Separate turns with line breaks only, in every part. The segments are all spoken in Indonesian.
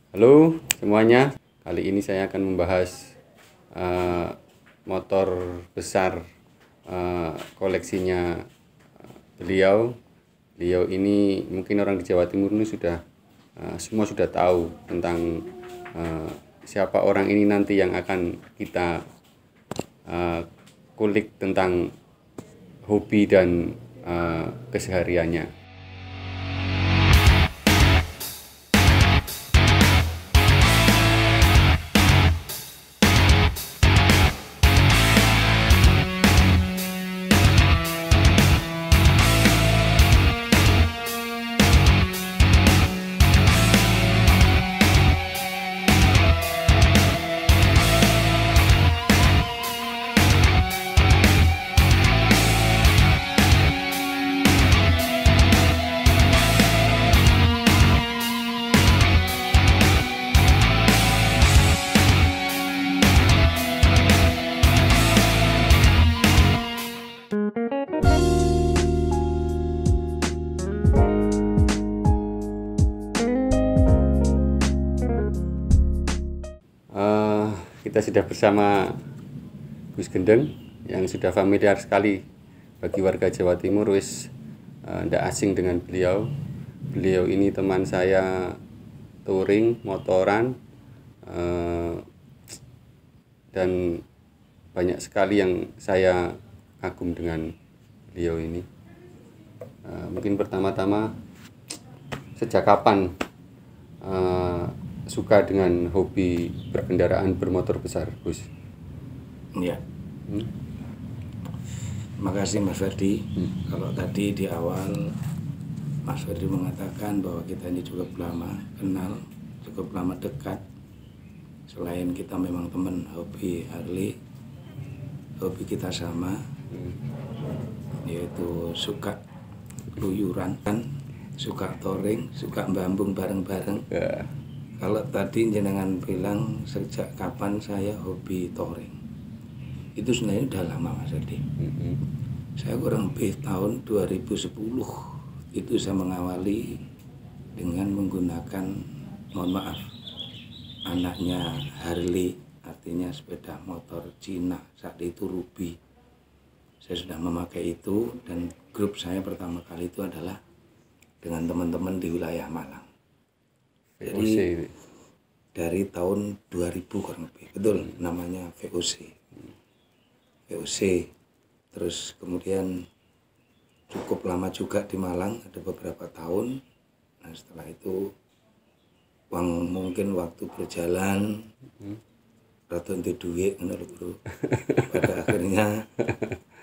Halo semuanya, kali ini saya akan membahas motor besar koleksinya beliau. Beliau ini mungkin orang di Jawa Timur ini semua sudah tahu tentang siapa orang ini nanti yang akan kita kulik tentang hobi dan kesehariannya. Kita sudah bersama Gus Gendeng yang sudah familiar sekali bagi warga Jawa Timur, tidak asing dengan beliau. Beliau ini teman saya touring, motoran, dan banyak sekali yang saya kagum dengan beliau ini. Mungkin pertama-tama, sejak kapan suka dengan hobi berkendaraan bermotor besar, Gus?
Ya. Terima kasih Mas Ferdi. Kalau tadi di awal Mas Ferdi mengatakan bahwa kita ini cukup lama kenal, cukup lama dekat. Selain kita memang teman hobi Harley, hobi kita sama, yaitu suka keluyuran, suka touring, suka mbambung bareng-bareng. Kalau tadi jenengan bilang sejak kapan saya hobi touring, itu sebenarnya udah lama Mas Ferdi. Saya kurang lebih tahun 2010 itu saya mengawali dengan menggunakan, mohon maaf, anaknya Harley, artinya sepeda motor Cina, saat itu Ruby. Saya sudah memakai itu, dan grup saya pertama kali itu adalah dengan teman-teman di wilayah Malang. Jadi dari tahun 2000 kurang lebih, betul, namanya VOC. Terus kemudian cukup lama juga di Malang, ada beberapa tahun. Nah setelah itu mungkin waktu berjalan rada untuk duit menurut bro. Pada akhirnya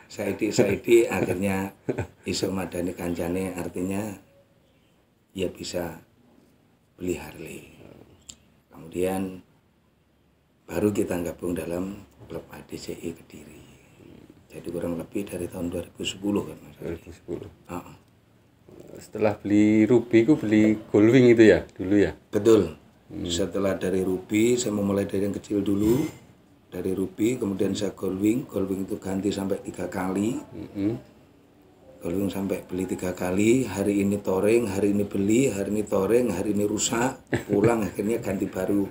Saidi akhirnya iso madani kancane, artinya ya bisa beli Harley. Kemudian baru kita gabung dalam klub ADCI Kediri. Jadi kurang lebih dari tahun 2010 kan Mas.
2010. Setelah beli Ruby, beli Goldwing itu ya dulu ya? Betul.
Setelah dari Ruby, saya memulai dari yang kecil dulu. Dari Ruby, kemudian saya Goldwing itu ganti sampai 3 kali. Goldwing sampai beli 3 kali, hari ini touring, hari ini beli, hari ini touring, hari ini rusak, pulang akhirnya ganti baru.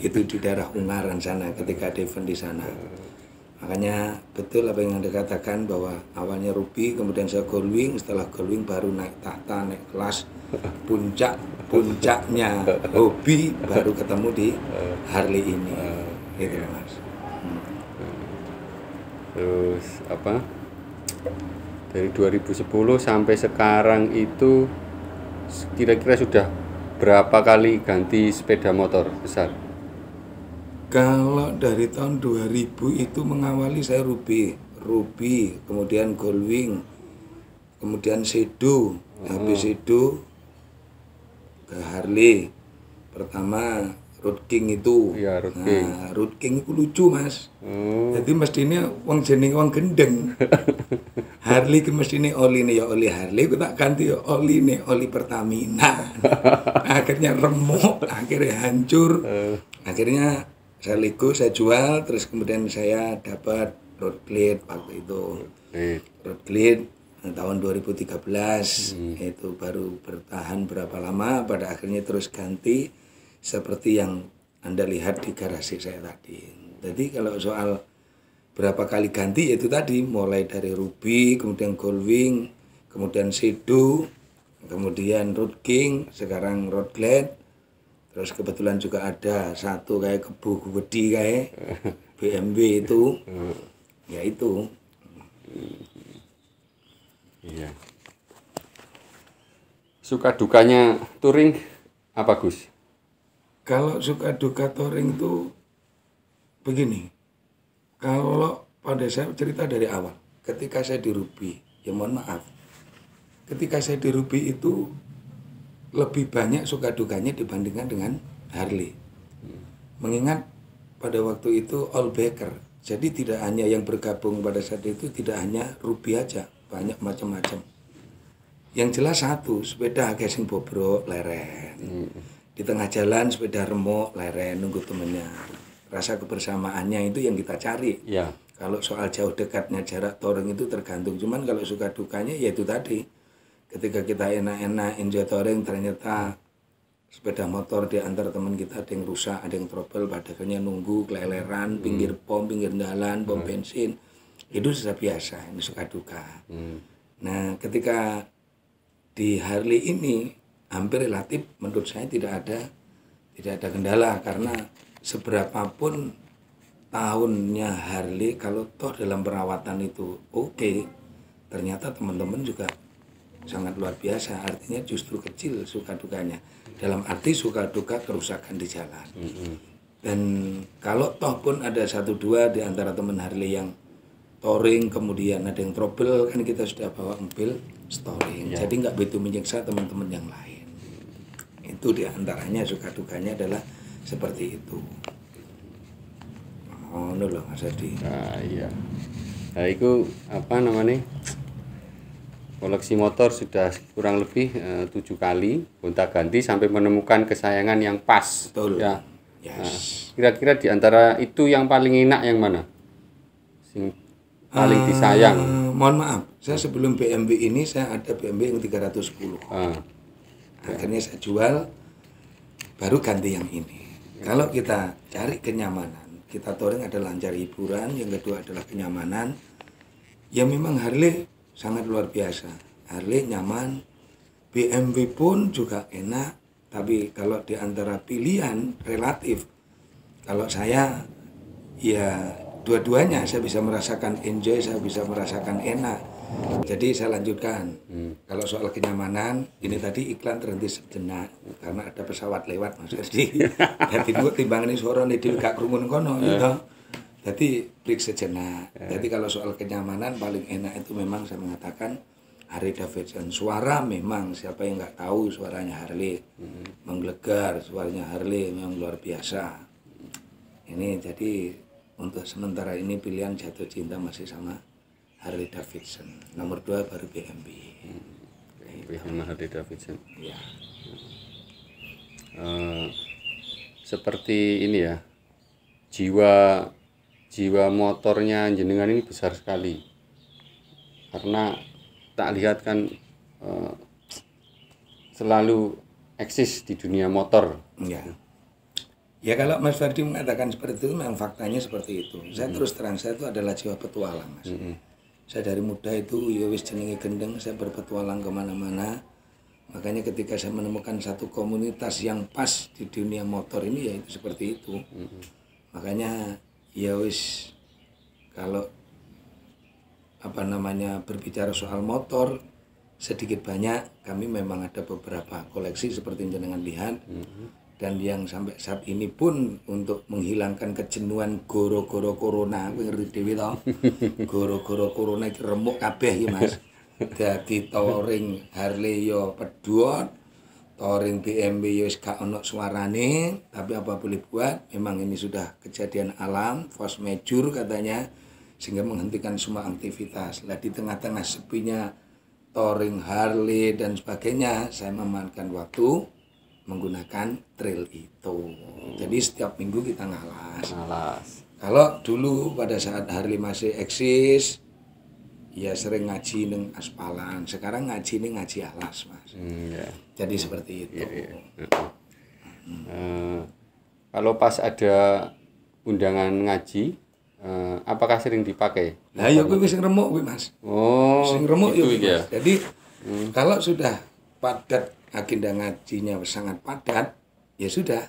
Itu di daerah Ungaran sana ketika ada event di sana. Makanya betul apa yang Anda katakan bahwa awalnya Ruby, kemudian saya Goldwing, setelah Goldwing baru naik tahta, naik kelas, puncaknya hobi baru ketemu di Harley ini. Gitu Mas.
Terus apa? Dari 2010 sampai sekarang itu kira-kira sudah berapa kali ganti sepeda motor besar?
Kalau dari tahun 2000 itu mengawali saya Ruby, kemudian Goldwing, kemudian Shadow, habis itu ke Harley. Pertama Road King itu.
Ya, Road King.
Nah, Road King itu lucu Mas. Jadi mestinya wong jeneng wong gendeng. Harley ki mestine oline ya oli Harley, ku tak ganti ya oline oli Pertamina. Akhirnya remuk, akhirnya hancur. Akhirnya saya lego, saya jual, terus kemudian saya dapat Road Glide waktu itu. Road Glide tahun 2013 itu baru bertahan berapa lama, pada akhirnya terus ganti seperti yang Anda lihat di garasi saya tadi. Jadi kalau soal berapa kali ganti, itu tadi mulai dari Ruby, kemudian Goldwing, kemudian Shadow, kemudian Road King, sekarang Road Glide. Terus kebetulan juga ada satu kayak kebu gede kayak BMW itu. Ya itu.
Iya. Suka dukanya touring apa, Gus?
Kalau suka duka touring itu begini. Kalau pada saya cerita dari awal, ketika saya di Ruby, ya mohon maaf. Ketika saya di Ruby itu lebih banyak suka dukanya dibandingkan dengan Harley. Mengingat pada waktu itu all backer. Jadi tidak hanya yang bergabung pada saat itu, tidak hanya Ruby aja, banyak macam-macam. Yang jelas satu, sepeda casing bobrok, leren. Di tengah jalan sepeda remuk, leren, nunggu temennya. Rasa kebersamaannya itu yang kita cari.
Ya.
Kalau soal jauh dekatnya jarak touring itu tergantung. Cuman kalau suka dukanya ya itu tadi. Ketika kita enak-enak enjoy touring, ternyata sepeda motor di antar teman kita ada yang rusak, ada yang trouble, pada akhirnya nunggu keleleran, pinggir pom, pinggir jalan, pom bensin. Itu sudah biasa, ini suka duka. Nah, ketika di Harley ini hampir relatif menurut saya tidak ada kendala, karena seberapapun tahunnya Harley, kalau toh dalam perawatan itu oke, ternyata teman-teman juga sangat luar biasa. Artinya justru kecil suka dukanya, dalam arti suka duka kerusakan di jalan. Dan kalau toh pun ada 1-2 di antara teman Harley yang touring, kemudian ada yang trouble, kan kita sudah bawa mobil storing. Jadi nggak begitu menyiksa teman-teman yang lain. Itu di antaranya suka dukanya adalah seperti itu. Oh, no loh Mas Adi.
Iya. Nah, itu apa namanya? Koleksi motor sudah kurang lebih 7 kali gonta-ganti sampai menemukan kesayangan yang pas.
Betul.
Ya.
Yes.
Nah, kira-kira di antara itu yang paling enak yang mana? Sing paling disayang.
Mohon maaf, saya sebelum BMW ini saya ada BMW yang 310. Akhirnya saya jual, baru ganti yang ini. Kalau kita cari kenyamanan, kita touring adalah cari hiburan, yang kedua adalah kenyamanan. Ya memang Harley sangat luar biasa. Harley nyaman, BMW pun juga enak, tapi kalau di antara pilihan relatif, kalau saya ya dua-duanya saya bisa merasakan enjoy, saya bisa merasakan enak. Jadi saya lanjutkan. Kalau soal kenyamanan, ini tadi iklan terhenti sejenak karena ada pesawat lewat Mas Adi. Jadi timbangan ini suara nih gak kerumun kono gitu. Jadi break sejenak. Jadi kalau soal kenyamanan paling enak itu memang saya mengatakan Harley Davidson. Suara memang siapa yang nggak tahu suaranya Harley, menggelegar, suaranya Harley memang luar biasa. Ini jadi untuk sementara ini pilihan jatuh cinta masih sama Harley Davidson. Nomor 2 baru BMW.
Sama Harley Davidson.
Ya.
Seperti ini ya, jiwa motornya jenengan ini besar sekali, karena tak lihat kan selalu eksis di dunia motor.
Ya. Ya kalau Mas Ferdi mengatakan seperti itu, memang faktanya seperti itu. Saya terus terang, saya itu adalah jiwa petualang, Mas. Saya dari muda itu, ya wis jenenge gendeng, saya berpetualang kemana-mana. Makanya ketika saya menemukan satu komunitas yang pas di dunia motor ini, ya itu seperti itu. Makanya ya wis, kalau apa namanya berbicara soal motor, sedikit banyak kami memang ada beberapa koleksi seperti yang jenengan lihat. Dan yang sampai saat ini pun untuk menghilangkan kejenuhan goro-goro corona, aku ngerti dewe toh. Goro-goro corona iki remuk kabeh ya Mas. Dadi touring Harley yo pedhot, touring BMW yo wis gak ono suarane, tapi apa boleh buat, memang ini sudah kejadian alam, force majeure katanya, sehingga menghentikan semua aktivitas. Lah di tengah-tengah sepinya touring Harley dan sebagainya, saya memanfaatkan waktu menggunakan trail itu. Jadi setiap minggu kita ngalas. Kalau dulu pada saat Harley masih eksis, ya sering ngaji neng aspalan. Sekarang ngaji ning ngaji alas, Mas. Jadi seperti itu.
Kalau pas ada undangan ngaji, apakah sering dipakai?
Nah, ya kuwi sing remuk kuwi, Mas.
Oh,
Sing remuk
itu
ya.
ya.
Jadi kalau sudah padat agenda ngajinya sangat padat, ya sudah.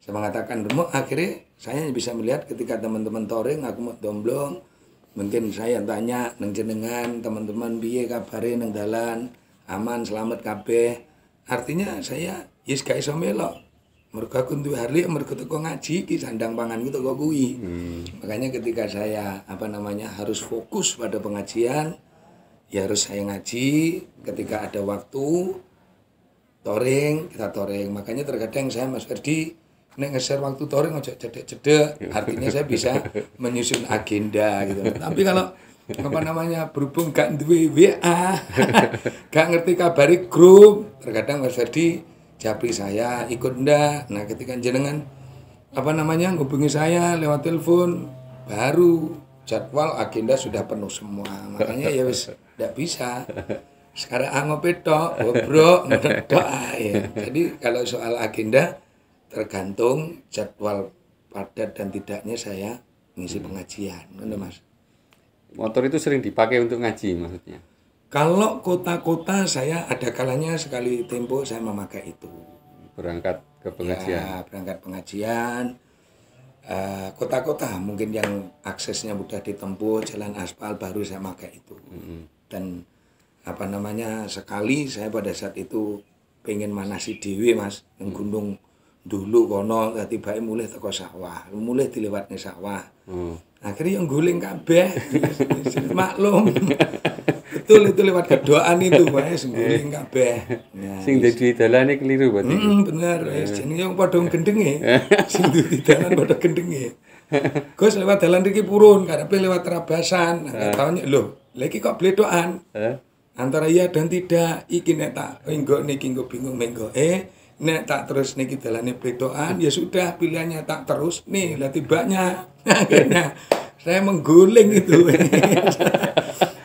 Saya mengatakan remuk, akhirnya saya bisa melihat ketika teman-teman touring aku mau domblong, mungkin saya tanya nang jenengan teman-teman piye kabare nang dalan, aman selamat kabeh. Artinya saya yes gak iso melok. Mergo aku duwe Harley, mergo teko ngaji iki sandang panganku teko kuwi. Makanya ketika saya harus fokus pada pengajian, ya harus saya ngaji. Ketika ada waktu touring, kita touring. Makanya terkadang saya Mas Ferdi nek nge-share waktu touring aja cedek-cedek. Artinya saya bisa menyusun agenda gitu. Tapi kalau berhubung gak duwe WA, gak ngerti kabari grup, terkadang Mas Ferdi japri saya ikut ndak. Nah, ketika jenengan ngubungi saya lewat telepon, baru jadwal agenda sudah penuh semua. Makanya ya wis ndak bisa. Sekarang ngopi tok, bobrok, doa ya. Jadi kalau soal agenda tergantung jadwal padat dan tidaknya saya ngisi pengajian, ngono Mas.
Motor itu sering dipakai untuk ngaji maksudnya?
Kalau kota-kota saya ada kalanya sekali tempo saya memakai itu.
Berangkat ke pengajian?
Ya, berangkat pengajian. Kota-kota mungkin yang aksesnya mudah ditempuh, jalan aspal baru saya pakai itu. Dan sekali saya pada saat itu pengen manasi dewe Mas, yang gunung dulu kono tiba-tiba mulai teko sawah, mulai dilewatnya sawah. Akhirnya yang guling kabeh, maklum. Betul itu lewat kedoaan itu, wis guling kabeh. Nah,
sing dadi dalane keliru berarti.
Bener, wis jenenge yang padha gendenge. Sing di dalan padha gendenge. Gus lewat dalan iki purun, karepe lewat Trabasan. Nah, tahunya lho, lha iki kok bledokan. Antara iya dan tidak, iki nek tak enggo niki enggo bingung menggo. Nek tak terus niki dalane bledokan, ya sudah pilihannya tak terus nih, lah tibanya. Akhirnya saya mengguling itu.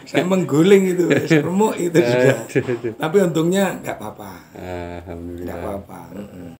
Saya mengguling itu, remuk itu sudah. Tapi untungnya nggak apa-apa.
Alhamdulillah.
Nggak apa-apa.